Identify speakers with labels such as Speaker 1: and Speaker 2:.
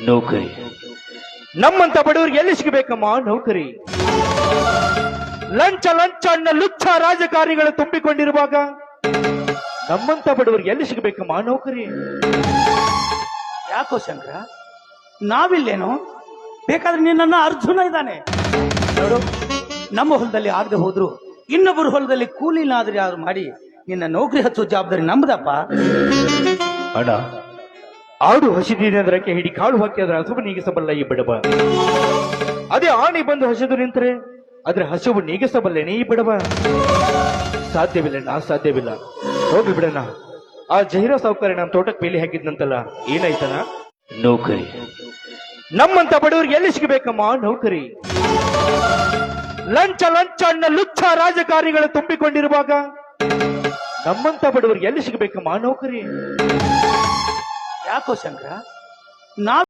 Speaker 1: ನೌಕರಿ. ನಮ್ಮಂತ ಬಡವರಿಗೆ ಎಲ್ಲಿ ಸಿಗಬೇಕಮ್ಮ ನೌಕರಿ? ಲಂಚ ಲಂಚ ಅನ್ನ ಲುಚ್ಚ ರಾಜಕಾರಣಿಗಳು ತುಂಬಿಕೊಂಡಿರುವಾಗ ನಮ್ಮಂತ ಬಡವರಿಗೆ ಎಲ್ಲಿ ಸಿಗಬೇಕಮ್ಮ ನೌಕರಿ?
Speaker 2: ಯಾಕೋ ಶಂಕರ, ನಾವಿಲ್ಲೇನೋ? ಬೇಕಾದ್ರೆ ನಿನ್ನ ಅರ್ಜುನ ಇದ್ದಾನೆ ನೋಡು. ನಮ್ಮ ಹೊಲದಲ್ಲಿ ಆಗದೆ ಹೋದ್ರು ಇನ್ನೊಬ್ಬರು ಹೊಲದಲ್ಲಿ ಕೂಲಿನಾದ್ರೂ ಯಾರು ಮಾಡಿ ನಿನ್ನ ನೌಕರಿ ಹಚ್ಚೋ ಜವಾಬ್ದಾರಿ ನಮ್ದಪ್ಪ.
Speaker 1: ಅಣ್ಣ, ಆಡು ಹಸಿದಿನದಕ್ಕೆ ಹಿಡಿ ಕಾಳು ಹಾಕಿ ಅದರ ಹಸುವು ನೀಗಿಸಬಲ್ಲ ಈ ಬಡವ. ಅದೇ ಆಣಿ ಬಂದು ಹಸಿದು ನಿಂತರೆ ಅದ್ರ ಹಸುವು ನೀಗಿಸಬಲ್ಲೇನೆ ಈ ಬಡವ. ಸಾಧ್ಯವಿಲ್ಲ, ಸಾಧ್ಯವಿಲ್ಲ. ಹೋಗ್ಲಿ ಬಿಡಣ್ಣ. ಆ ಜಹೀರ ಸಾವುಕಾರ ನಮ್ಮ ತೋಟಕ್ಕೆ ಬೇಲಿ ಹಾಕಿದ್ನಂತಲ್ಲ, ಏನಾಯ್ತನ? ನೌಕರಿ. ನಮ್ಮಂತ ಬಡವರಿಗೆ ಎಲ್ಲಿ ಸಿಗಬೇಕಮ್ಮ ನೌಕರಿ? ಲಂಚ ಲಂಚ ಅನ್ನ ಲುಚ್ಚ ರಾಜಕಾರಣಿಗಳು ತುಂಬಿಕೊಂಡಿರುವಾಗ ನಮ್ಮಂತ ಬಡವರಿಗೆ ಎಲ್ಲಿ ಸಿಗಬೇಕಮ್ಮ ನೌಕರಿ?
Speaker 2: ಯಾಕೋ ಶಂಕರ, ನಾವ್